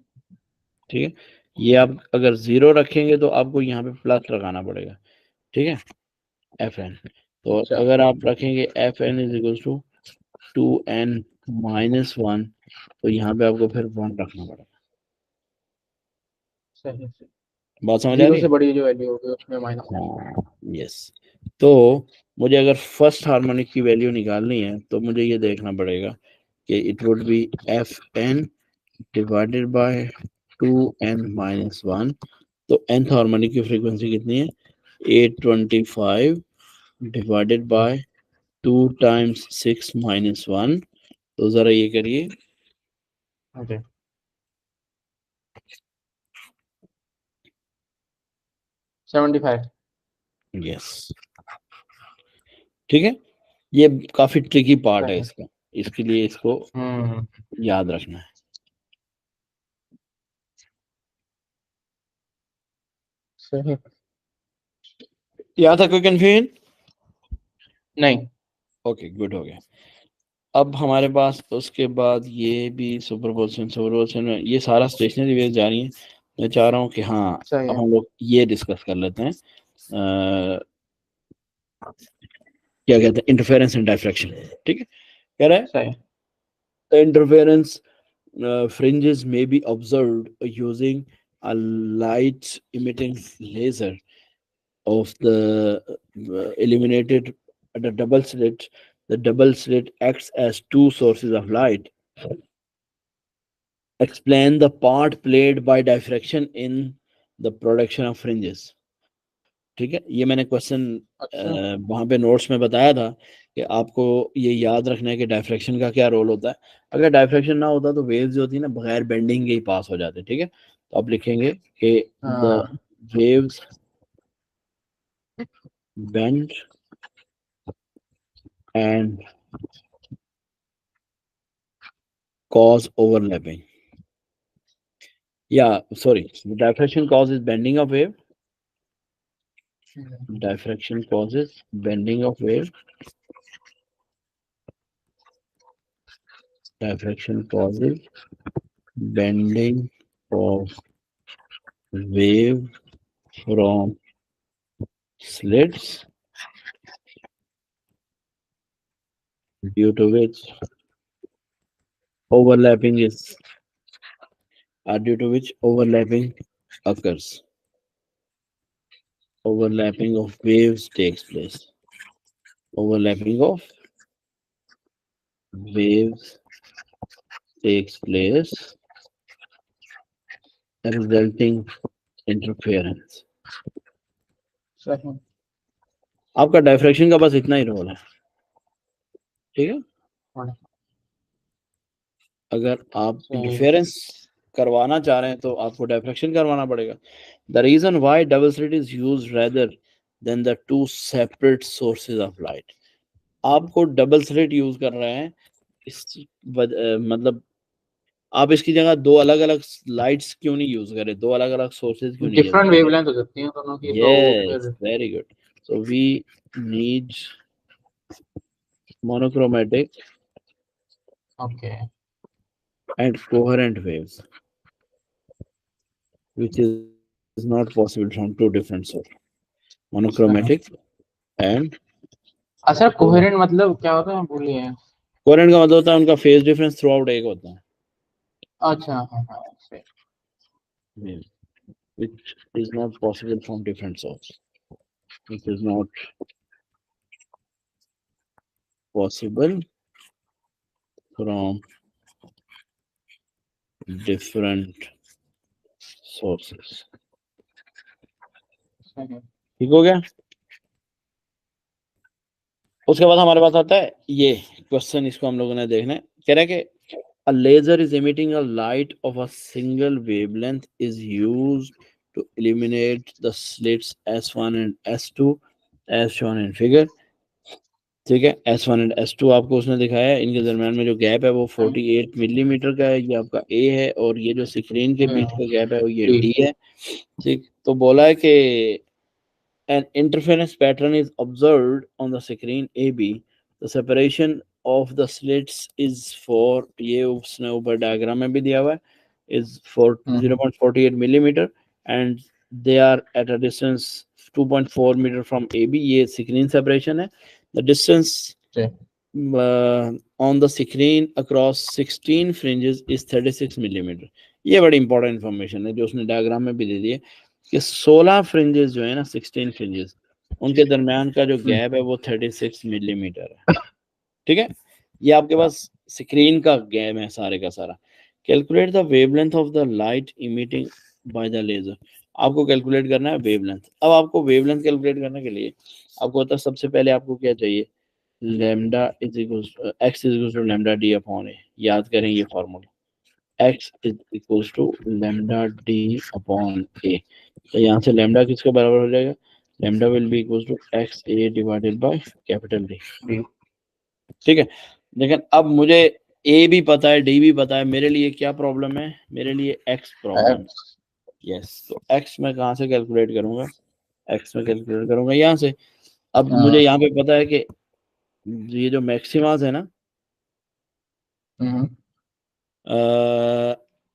B: ठीक है, ये आप अगर जीरो रखेंगे तो आपको यहाँ पे प्लस लगाना पड़ेगा। ठीक है, एफ एन, तो
A: अच्छा
B: अगर आप रखेंगे F N is equal to 2n-1, तो यहाँ पे आपको फिर 1 रखना पड़ेगा।
A: सही सही।
B: बात समझ आ
A: जीरो
B: रही
A: से
B: है।
A: बड़ी जो वैल्यू होगी उसमें माइनस।
B: हाँ, यस। तो मुझे अगर फर्स्ट हार्मोनिक की वैल्यू निकालनी है तो मुझे ये देखना पड़ेगा कि it would be F N divided by 2n-1। तो nth हार्मोनिक की फ्रीक्वेंसी कितनी है, 825 डिवाइडेड बाय 2 टाइम्स 6 - 1, तो जरा ये करिए,
A: ओके 75।
B: यस, ठीक है। ये काफी ट्रिकी पार्ट है
A: सही।
B: इसका, इसके लिए इसको
A: हम्म।
B: याद रखना है।
A: सही।
B: यहाँ था कोई कंफ्यूजन?
A: नहीं।
B: ओके, गुड, हो गया। अब हमारे पास उसके बाद ये भी सुपरपोजिशन, सुपरपोजिशन में ये सारा स्टेशनरी वेव जा रही है। मैं चाह रहा हूँ कि हाँ,
A: सही
B: अब
A: है।
B: हम लोग ये डिस्कस कर लेते हैं, क्या कहते हैं, इंटरफेरेंस एंड डायफ्रैक्शन। ठीक है, कह रहा है
A: सही।
B: Interference fringes may be observed using a light emitting laser of the illuminated the double slit. The double slit acts as two sources of light. Explain the part played by diffraction in the production of fringes. ठीक है, ये मैंने question
A: अच्छा।
B: वहां पे notes में बताया था कि आपको ये याद रखना है कि डायफ्रैक्शन का क्या रोल होता है। अगर डायफ्रैक्शन ना होता तो वेव्स जो होती है ना, बगैर बेंडिंग के ही पास हो जाते। ठीक है, तो आप लिखेंगे कि द
A: हाँ।
B: Waves bend and cause overlapping. Yeah, sorry. Diffraction causes bending of wave. Diffraction causes bending of wave. Diffraction causes bending of wave from slits, due to which overlapping is due to which overlapping occurs. Overlapping of waves takes place. Overlapping of waves takes place, resulting interference.
A: सही।
B: आपका diffraction का बस इतना ही role है। ठीक है,
A: हाँ,
B: अगर आप
A: सही।
B: इंटरफेरेंस करवाना चाह रहे हैं तो आपको डायफ्रैक्शन करवाना पड़ेगा। The reason why double slit is used rather than the two separate sources of light. आपको डबल स्लिट यूज कर रहे हैं, मतलब आप इसकी जगह दो अलग अलग लाइट्स क्यों नहीं यूज करें, दो अलग अलग सोर्सेज क्यों नहीं यूज
A: डिफरेंट
B: करें?
A: वेवलेंथ हो सकती है दोनों की, तो
B: यस,
A: फिर।
B: Very good. So we need monochromatic
A: okay.
B: And coherent waves which is not possible from two different sources.
A: सही।
B: Monochromatic and
A: अच्छा,
B: coherent.
A: कोहेरेंट मतलब क्या होता है, बोलिए।
B: Coherent का मतलब होता है उनका फेज डिफरेंस थ्रू आउट एक होता है,
A: अच्छा, हाँ हाँ, सही।
B: which is not possible from different sources. It is not possible from different sources.
A: सही।
B: ठीक हो गया। उसके बाद हमारे पास आता है ये क्वेश्चन, इसको हम लोगों ने देखना है। कह रहा है कि a laser is emitting a light of a single wavelength is used to illuminate the slits S1 and S2 as shown in figure. ठीक है, S1 एंड S2 आपको उसने दिखाया है, इनके दरम्यान में जो गैप है वो 48 मिलीमीटर का है, ये आपका A है, और ये जो स्क्रीन के बीच का गैप है वो ये D है। ठीक, तो बोला है कि an interference pattern is observed on the screen AB. The separation of the slits is for, ये उसने ऊपर डायग्राम में भी दिया हुआ है, is for 0.48 millimeter and they are at a distance 2.4 meter from AB. ये screen separation है. The distance on the screen across 16 fringes is 36 millimeter. ये बड़ी इंपॉर्टेंट इंफॉर्मेशन है जो उसने डायग्राम में भी दे दी है कि 16 फ्रिंजेस जो है ना, 16 फ्रिंजेस, उनके दरमियान का जो गैप है वो 36 मिलीमीटर है। ठीक है, ये आपके पास स्क्रीन का गैप है सारे का सारा। Calculate the wavelength of the light emitting by the laser. आपको कैलकुलेट करना है वेवलेंथ। अब आपको वेवलेंथ कैलकुलेट करने के लिए आपको होता है, सबसे पहले आपको क्या चाहिए, lambda is equal x is equal to lambda d upon a. याद करें ये formula, x is equal to lambda d upon a. तो यहाँ से लैम्डा किसके बराबर हो जाएगा, lambda will be equal to x a divided by capital D. ठीक है, लेकिन अब मुझे ए भी पता है डी भी पता है, मेरे लिए क्या प्रॉब्लम है, मेरे लिए एक्स प्रॉब्लम है। यस, तो एक्स मैं कहाँ से कैलकुलेट करूंगा, एक्स में कैलकुलेट करूंगा यहाँ से। अब मुझे यहाँ पे पता है कि ये जो मैक्सिमास है ना,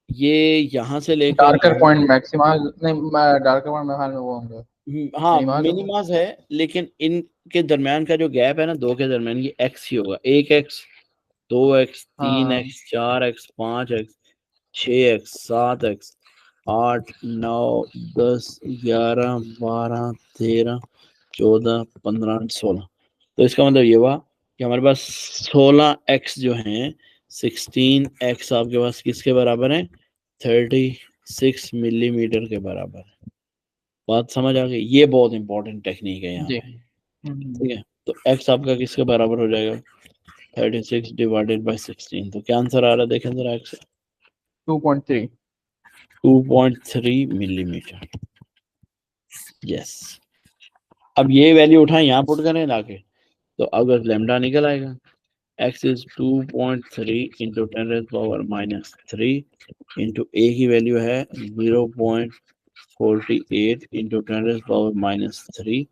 B: ये यहाँ से लेकर
A: डार्कर पॉइंट मैक्सिमा नहीं, डार्कर पॉइंट मेरे ख्याल में वो होंगे
B: हाँ
A: मिनिमास होंगे।
B: मिनिमास है, लेकिन इनके दरमियान का जो गैप है ना, दो के दरमियान, ये एक्स ही होगा। 1x 2x 3x 4x 5x 6x 7x 8 9 10 11 12 13 14 15 16। तो इसका मतलब ये हुआ कि हमारे पास 16x जो है, 16x आपके पास किसके बराबर है, 36 मिलीमीटर के बराबर है। बात समझ आ गई, ये बहुत इंपॉर्टेंट टेक्निक है यहाँ पे। ठीक है, तो x आपका किसके बराबर हो जाएगा, 36 डिवाइडेड बाय 16। तो क्या आंसर आ रहा है देखें जरा, x
A: 2.3
B: 2.3 मिलीमीटर। यस, अब ये वैल्यू उठाएं यहाँ पुट करें लाके, तो अगर लैम्डा निकल आएगा, x is 2.3 into 10⁻³ into a की वैल्यू है 0.48 इंटू 10⁻³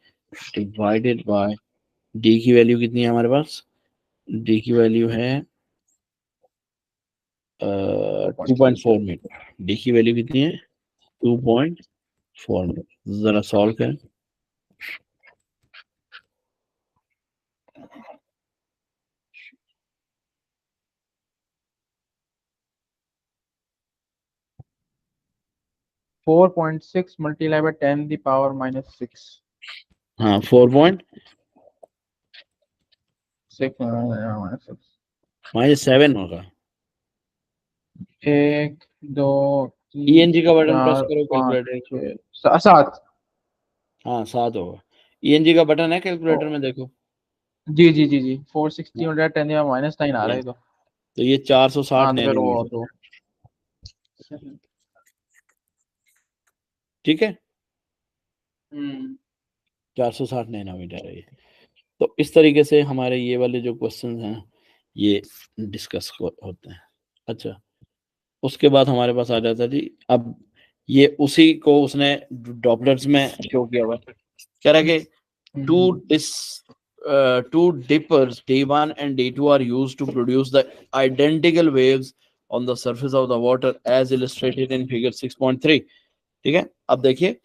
B: डिवाइडेड बाय d की वैल्यू कितनी है हमारे पास, d की वैल्यू है 2.4 मीटर। d की वैल्यू कितनी है, 2.4 मीटर। जरा सॉल्व करें।
A: Four 4.6 multiply by 10⁻⁻6।
B: हाँ 4.6 -7 होगा।
A: 1 2
B: ENG
A: 3
B: का बटन प्रेस
A: 4
B: करो
A: 5
B: कैलकुलेटर।
A: 6 7।
B: हाँ 7 होगा। ENG का बटन है कैलकुलेटर में, देखो।
A: जी जी जी जी 460 मल्टीप्लाई 10⁻⁹ आ रहा है
B: यस,
A: तो।
B: तो ये 460
A: हाँ तो फिर वो
B: नैनोमीटर।
A: तो
B: ठीक है,
A: हम्म
B: 460 नैनोमीटर है ये। तो इस तरीके से हमारे ये वाले जो क्वेश्चन हैं ये डिस्कस होते हैं। अच्छा, उसके बाद हमारे पास आ जाता जी, अब ये उसी को उसने डॉपलर्स में शो किया हुआ है। कह रहा है कि two dippers D1 and D2 are used to produce the identical waves on the surface of the water as illustrated in figure 6.3। ठीक है, अब देखिए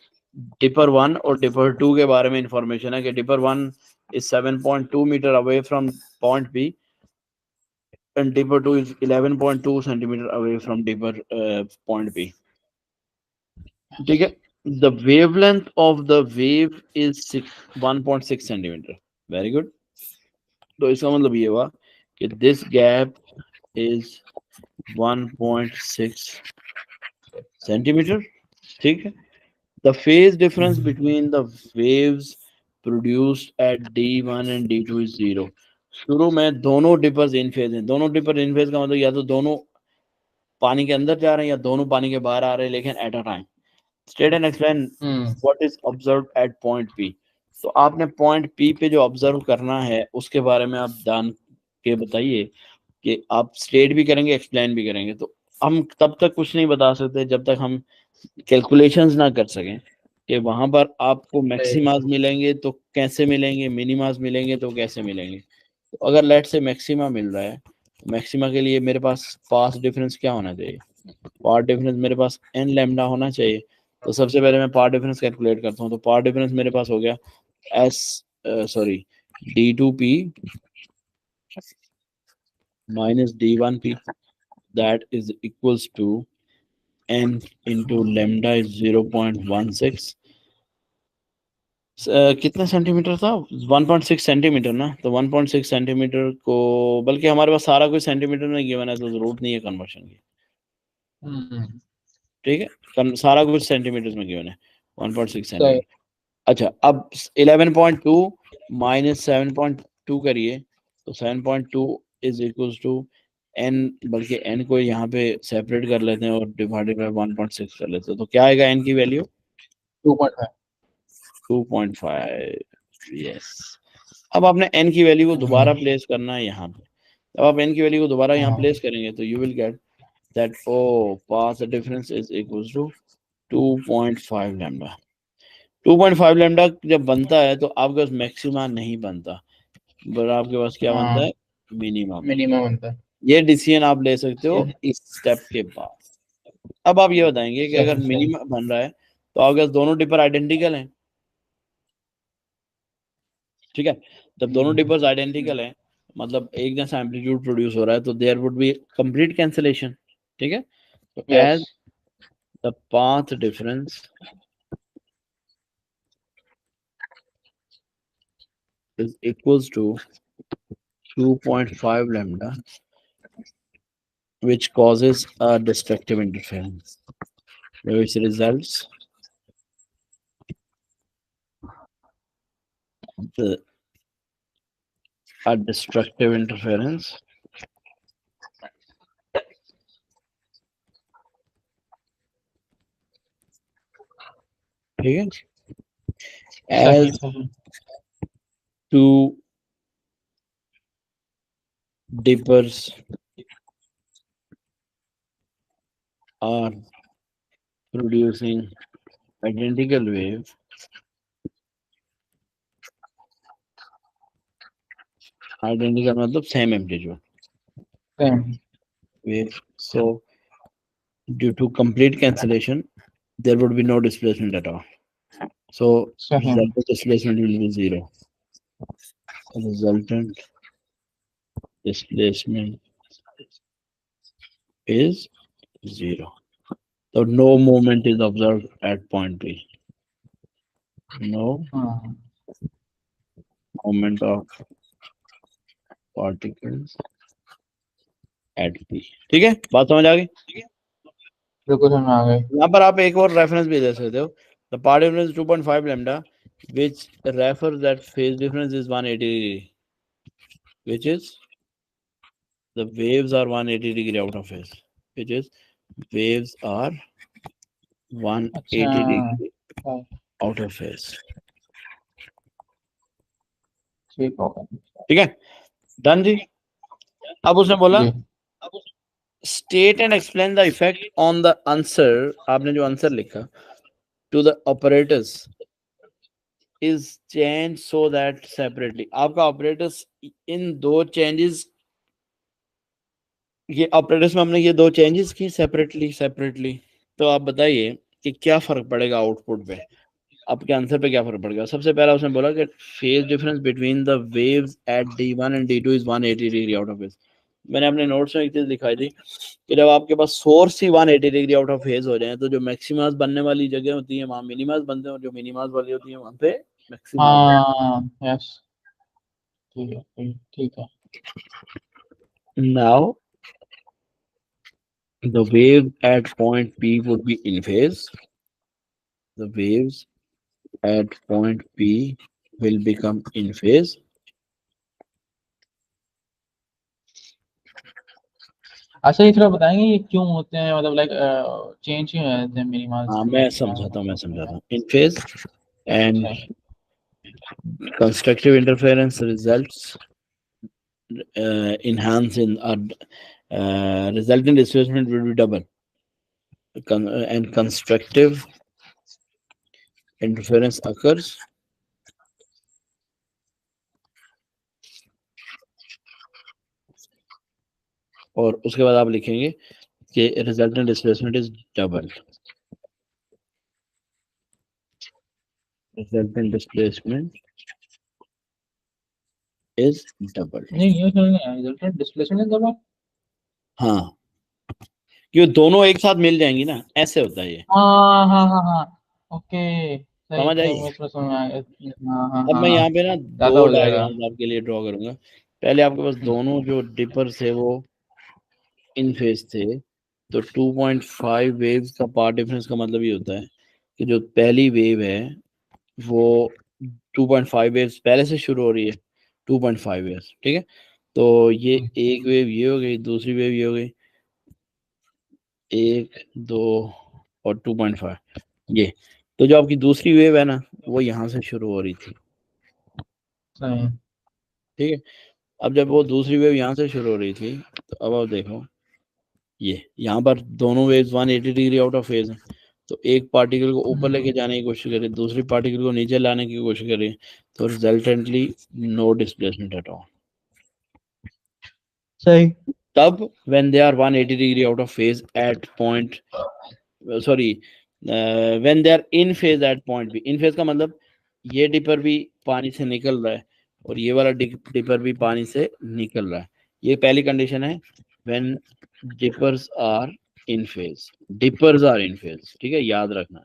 B: डिपर 1 और डिपर 2 के बारे में इंफॉर्मेशन है कि dipper 1 is 7.2 metre away from point B and dipper 2 is 11.2 centimeter away from dipper point B। ठीक है, the wavelength of the wave is 1.6 centimeter। Very good. तो इसका मतलब ये हुआ कि दिस गैप इज 1.6 सेंटीमीटर। ठीक है, the phase difference between the waves produced at D1 and D2 is 0। शुरू में दोनों डिपर्स इन फेज हैं। दोनों डिपर इन फेज का मतलब या तो दोनों पानी के अंदर जा रहे हैं या दोनों पानी के बाहर आ रहे हैं, लेकिन at a time. State and explain what is observed eight point P. तो आपने पॉइंट पी पे जो ऑब्जर्व करना है उसके बारे में आप जान के बताइए कि आप स्टेट भी करेंगे एक्सप्लेन भी करेंगे। तो हम तब तक कुछ नहीं बता सकते जब तक हम कैलकुलेशंस ना कर सकें कि वहां पर आपको मैक्सिमास मिलेंगे तो कैसे मिलेंगे, मिनिमास मिलेंगे तो कैसे मिलेंगे। तो अगर लेट से मैक्सिमा मिल रहा है, मैक्सिमा के लिए मेरे पास पास डिफरेंस क्या होना चाहिए, पार्ट डिफरेंस मेरे पास n लैम्डा होना चाहिए। तो सबसे पहले मैं पार्ट डिफरेंस कैलकुलेट करता हूँ। तो पार्ट डिफरेंस मेरे पास हो गया D2P minus D1P, that is equals to n into lambda is 0.16। कितना सेंटीमीटर था, 1.6 सेंटीमीटर ना। तो 1.6 सेंटीमीटर को, बल्कि हमारे पास सारा कुछ सेंटीमीटर में गिवन है तो जरूरत नहीं है कन्वर्शन की। ठीक है, सारा कुछ सेंटीमीटर में गिवन है, 1.6 सेंटीमीटर। अच्छा, अब 11.2 माइनस 7.2 करिए तो 7.2 इज इक्वल टू n, बल्कि n को यहाँ पे सेपरेट कर लेते हैं और डिवाइडेड बाय 1.6 कर लेते हैं, तो क्या आएगा n की वैल्यू?
A: 2.5।
B: 2.5। यस। अब आपने n की वैल्यू को दोबारा प्लेस करना है यहाँ पे। अब आप n की वैल्यू को दोबारा यहाँ प्लेस करेंगे तो you will get that oh path difference is equal to 2.5 lambda. 2.5 lambda जब बनता है तो आपके पास मैक्सिमा नहीं बनता, बट आपके पास क्या बनता है? मिनिमम।
A: मिनिमम बनता है।
B: ये डिसीजन आप ले सकते हो इस स्टेप के बाद। अब आप ये बताएंगे कि अगर
A: सही सही।
B: मिनिमम बन रहा है तो आपके पास दोनों डिपर आइडेंटिकल हैं, ठीक है? जब दोनों डिपर्स आइडेंटिकल हैं, मतलब एक जैसा एम्पलीट्यूड प्रोड्यूस हो रहा है, तो there would be complete cancellation, ठीक है? तो
A: yes.
B: As the path difference is equals to 2.5 lambda, which causes a destructive interference, which results the a destructive interference ठीक है,
A: सही
B: as
A: सही।
B: two dippers are producing identical wave, identical मतलब same amplitude
A: same.
B: wave, so due to complete cancellation there would be no displacement at all, so
A: सही।
B: resultant displacement will be zero, resultant displacement is zero, so no movement is observed at point B, no movement of particles at P, ठीक है? बात समझ आ गई?
A: बिल्कुल समझ में आ गई।
B: यहाँ पर आप एक और रेफरेंस भी दे सकते हो, the part difference 2.5 lambda which refers that phase difference is 180, which is the waves are 180 degree out of phase, which is waves are 180
A: अच्छा।
B: degree
A: हाँ,
B: out of phase,
A: ठीक होगा।
B: ठीक है? डन जी। अब उसने बोला
A: जी।
B: State and explain the effect on the answer, आपने जो आंसर लिखा, to the operators is changed so that separately, आपका ऑपरेटर्स इन दो चेंजेस, ये ऑपरेटर्स में हमने ये दो चेंजेस की सेपरेटली, तो आप बताइए कि क्या फर्क पड़ेगा आउटपुट पे, आपके आंसर पे क्या फर्क पड़ेगा? सबसे पहला उसने बोला कि phase difference between the waves at D1 and D2 is 180 degree out of phase. मैंने अपने नोट्स में एक चीज दिखाई थी कि जब आपके पास सोर्स ही 180 डिग्री आउट ऑफ फेज हो जाए तो जो मैक्सिमस बनने वाली जगह होती है वहां मिनिमस बनते हैं, और जो मिनिमस वाली होती है वहां पे मैक्सिमा।
A: हाँ यस। ठीक है ठीक ठीक है।
B: Now the wave at point P would be in phase. The waves at point P will become in phase.
A: अच्छा ये थोड़ा बताएंगे ये क्यों होते हैं, मतलब लाइक चेंज क्यों होते हैं मिनिमम
B: हाँ मैं समझाता हूँ,
A: मैक्सिमम?
B: in phase, and
A: अच्छा।
B: constructive interference results enhance in resultant displacement will be double. And constructive interference occurs और उसके बाद आप लिखेंगे कि resultant displacement is double. Resultant displacement is double.
A: नहीं ये सुनेंगे रिजल्टेंट डिस्प्लेसमेंट दबा।
B: हाँ, क्यों दोनों एक साथ मिल जाएंगी ना, ऐसे होता है ये,
A: हाँ हाँ हाँ हाँ। ओके। सही
B: समझ
A: सही,
B: आई?
A: मैं समझ में आ गया। हाँ हाँ
B: अब
A: हाँ
B: मैं
A: हाँ।
B: यहाँ पे ना
A: ज्यादा
B: दो
A: हो जाएगा।
B: डायग्राम्स आपके लिए ड्रॉ करूंगा। पहले आपके पास दोनों जो डिपर्स थे वो इन फेज थे, तो 2.5 वेव्स का पार्ट डिफरेंस का मतलब ये होता है कि जो पहली वेव है वो 2.5 वेव्स पहले से शुरू हो रही है, 2.5 वेव्स, ठीक है? तो ये एक वेव ये हो गई, दूसरी वेव ये हो गई, 1 2 और 2.5 ये। तो जो आपकी दूसरी वेव है ना, वो यहाँ से शुरू हो रही थी,
A: सही।
B: ठीक है। अब जब वो दूसरी वेव यहाँ से शुरू हो रही थी, तो अब आप देखो, ये यहाँ पर दोनों waves 180 degree out of phase है। तो एक पार्टिकल को ऊपर लेके जाने की कोशिश करें, दूसरी पार्टिकल को नीचे लाने की कोशिश करें, तो resultantly no displacement at all.
A: सही।
B: तब when they are 180 degree out of phase at point, sorry, when they are in phase at point B। in phase का मतलब ये डिपर भी पानी से निकल रहा है और ये वाला डिपर भी पानी से निकल रहा है। ये पहली कंडीशन है, when dippers are in phase, dippers are in phase, ठीक है, याद रखना,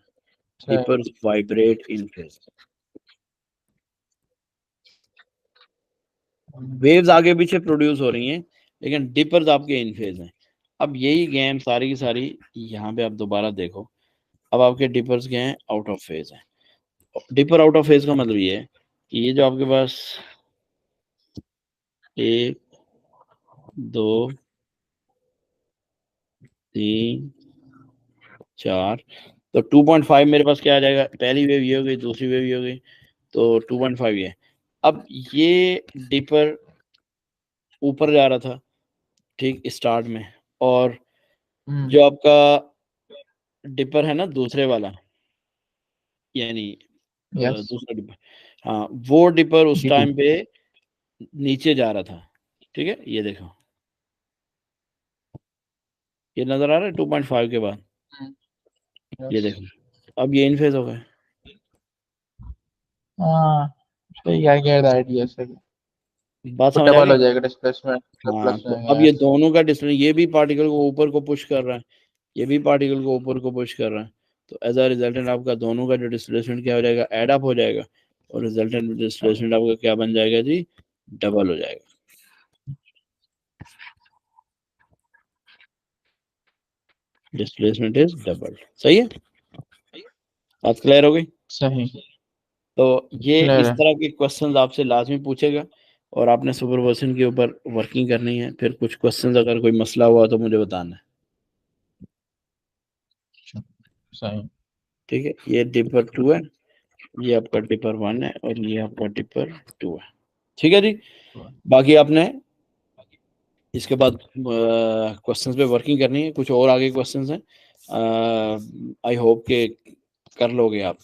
A: सही।
B: dippers vibrate in phase। Waves आगे पीछे प्रोड्यूस हो रही हैं, लेकिन डिपर्स आपके इन फेज हैं। अब यही गेम सारी की सारी यहाँ पे आप दोबारा देखो, अब आपके डिपर्स क्या हैं, आउट ऑफ फेज है। डिपर आउट ऑफ फेज का मतलब ये है कि ये जो आपके पास 1 2 3 4, तो 2.5 मेरे पास क्या आ जाएगा, पहली वेव ये हो गई, दूसरी वेव ये हो गई, तो 2.5 ये। अब ये डिपर ऊपर जा रहा था, ठीक, स्टार्ट में, और जो आपका डिपर है ना दूसरे वाला, यानी
A: यस।
B: दूसरा डिपर, हाँ, वो डिपर उस
A: जी।
B: टाइम पे नीचे जा रहा था, ठीक है। ये देखो, ये नजर आ रहा है 2.5 के बाद, ये
A: यस।
B: देखो, अब ये इन फेज हो गए।
A: हाँ सही, आई गेट द आइडिया, सही।
B: बात
A: तो
B: समझ आ
A: डबल
B: गई।
A: हो जाएगा डिस्प्लेसमेंट,
B: हाँ,
A: प्लस हो
B: तो
A: जाएगा,
B: अब ये
A: यस।
B: दोनों का डिस्टेंस, ये भी पार्टिकल को ऊपर को पुश कर रहा है, ये भी पार्टिकल को ऊपर को पुश कर रहा है, तो एज अ रिजल्टेंट आपका दोनों का जो डिस्प्लेसमेंट क्या हो जाएगा, एड अप हो जाएगा, और रिजल्टेंट डिस्प्लेसमेंट आपका क्या बन जाएगा जी, डबल हो जाएगा। डिस्प्लेसमेंट इज डबल, सही है, बात क्लियर हो गई।
A: सही।
B: तो ये
A: क्लियर
B: इस
A: है।
B: तरह के क्वेश्चंस आपसे लाजमी पूछेगा, और आपने सुपरपोजिशन के ऊपर वर्किंग करनी है। फिर कुछ क्वेश्चंस अगर कोई मसला हुआ तो मुझे बताना है,
A: सही।
B: ठीक है। ये डिपर 2 है, ये आपका डिपर 1 है, और ये आपका डिपर 2 है, ठीक है जी। बाकी आपने इसके बाद क्वेश्चंस पे वर्किंग करनी है। कुछ और आगे क्वेश्चंस हैं, आई होप के कर लोगे आप।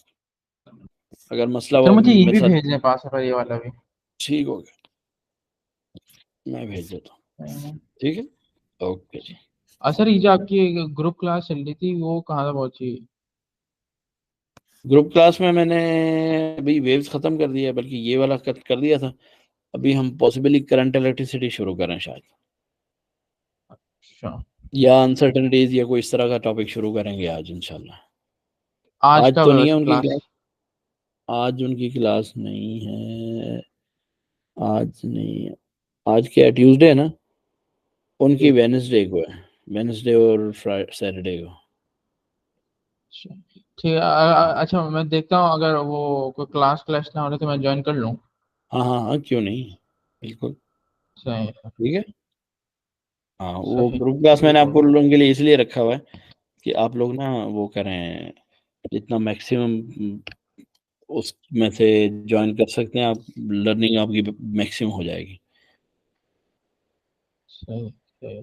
B: अगर मसला
A: सर
B: हुआ
A: मुझे ये
B: मेरे
A: भी
B: साथ,
A: भेज दें पासवर्ड, ये वाला भी।
B: ठीक हो गया, मैं भेज देता हूँ, ठीक है, ओके जी।
A: सर ये जो आपकी ग्रुप क्लास चल रही थी वो कहाँ तक पहुंची?
B: ग्रुप क्लास में मैंने अभी वेव्स खत्म कर दिया है, बल्कि ये वाला कट कर दिया था। अभी हम पॉसिबली करंट इलेक्ट्रिसिटी शुरू करें शायद,
A: अच्छा।
B: या अनसर्टनिटीज, या कोई इस तरह का टॉपिक शुरू करेंगे आज इंशाल्लाह।
A: आज
B: आज
A: कब
B: तो
A: है
B: नहीं है
A: वैसे
B: उनकी
A: क्लास?
B: क्लास, आज उनकी क्लास नहीं है, आज नहीं है। आज क्या ट्यूसडे है ना, उनकी
A: जी।
B: वेडनेसडे को है, वेडनेसडे और फ्राइडे सैटरडे को।
A: अच्छा। ठीक है। अच्छा मैं देखता हूँ, अगर वो कोई क्लास क्लास ना हो रही तो मैं ज्वाइन कर लूँ।
B: हाँ हाँ हाँ, क्यों नहीं, बिल्कुल,
A: सही है।
B: ठीक है। हाँ, वो
A: सही।
B: ग्रुप क्लास मैंने
A: बिल्कुल।
B: आपको लोगों के लिए इसलिए रखा हुआ है कि आप लोग ना वो करें, जितना मैक्सिमम उसमें से ज्वाइन कर सकते हैं आप, लर्निंग आपकी मैक्सिमम हो जाएगी।
A: सही। सही।